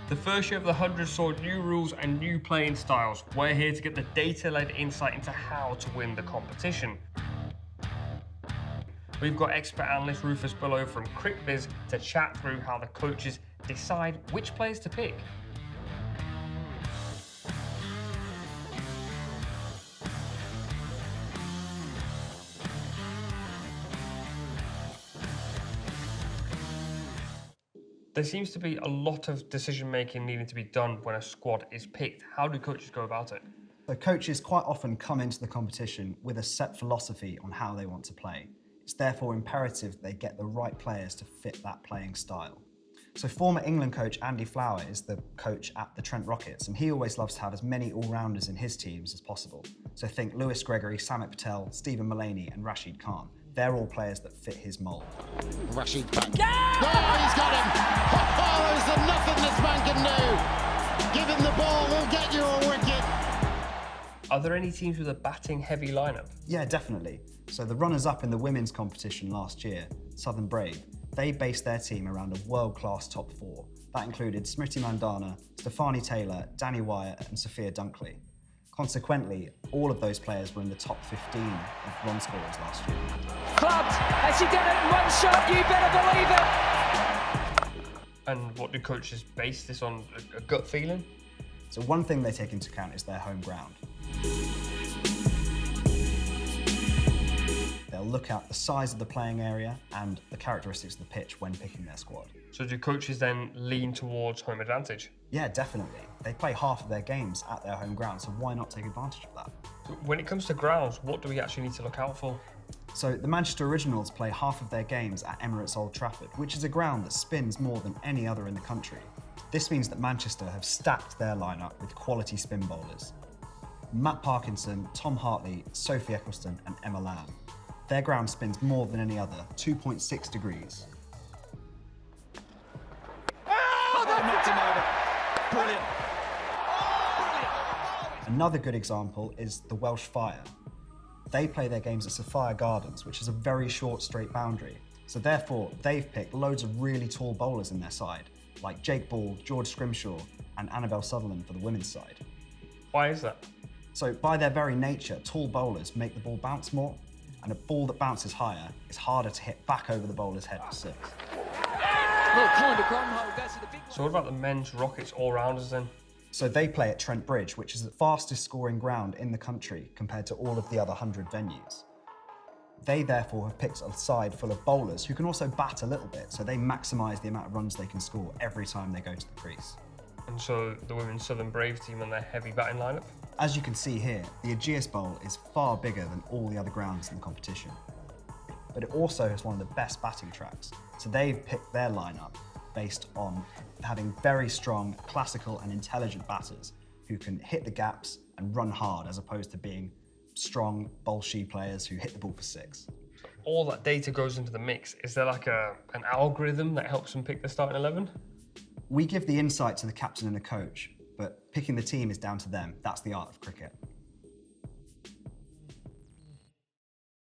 The first year of the 100 saw new rules and new playing styles. We're here to get the data-led insight into how to win the competition. We've got expert analyst Rufus Billow from CricViz to chat through how the coaches decide which players to pick. There seems to be a lot of decision-making needing to be done when a squad is picked. How do coaches go about it? So coaches quite often come into the competition with a set philosophy on how they want to play. It's therefore imperative they get the right players to fit that playing style. So former England coach Andy Flower is the coach at the Trent Rockets, and he always loves to have as many all-rounders in his teams as possible. So think Lewis Gregory, Samit Patel, Stephen Mullaney and Rashid Khan. They're all players that fit his mould. Rashid back. Yeah! Oh, he's got him! Oh, is there nothing this man can do? Give him the ball, we'll get you a wicket. Are there any teams with a batting-heavy lineup? Yeah, definitely. So the runners-up in the women's competition last year, Southern Brave, they based their team around a world-class top four. That included Smriti Mandana, Stefani Taylor, Danny Wyatt and Sophia Dunkley. Consequently, all of those players were in the top 15 of run scorers last year. Clubbed, as you get it in one shot, you better believe it! And what do coaches base this on? A gut feeling? So one thing they take into account is their home ground. They'll look at the size of the playing area and the characteristics of the pitch when picking their squad. So do coaches then lean towards home advantage? Yeah, definitely. They play half of their games at their home ground, so why not take advantage of that? So when it comes to grounds, what do we actually need to look out for? So the Manchester Originals play half of their games at Emirates Old Trafford, which is a ground that spins more than any other in the country. This means that Manchester have stacked their lineup with quality spin bowlers. Matt Parkinson, Tom Hartley, Sophie Eccleston and Emma Lamb. Their ground spins more than any other, 2.6 degrees. Brilliant. Another good example is the Welsh Fire. They play their games at Sophia Gardens, which is a very short straight boundary. So therefore, they've picked loads of really tall bowlers in their side, like Jake Ball, George Scrimshaw and Annabelle Sutherland for the women's side. Why is that? So by their very nature, tall bowlers make the ball bounce more, and a ball that bounces higher is harder to hit back over the bowler's head for six. So what about the men's Rockets all-rounders then? So they play at Trent Bridge, which is the fastest scoring ground in the country compared to all of the other 100 venues. They therefore have picked a side full of bowlers who can also bat a little bit, so they maximise the amount of runs they can score every time they go to the crease. And so the women's Southern Brave team and their heavy batting lineup? As you can see here, the Aegeus Bowl is far bigger than all the other grounds in the competition. But it also has one of the best batting tracks, so they've picked their lineup based on having very strong, classical and intelligent batters who can hit the gaps and run hard, as opposed to being strong, bolshy players who hit the ball for six. All that data goes into the mix. Is there like an algorithm that helps them pick their starting 11? We give the insight to the captain and the coach, but picking the team is down to them. That's the art of cricket.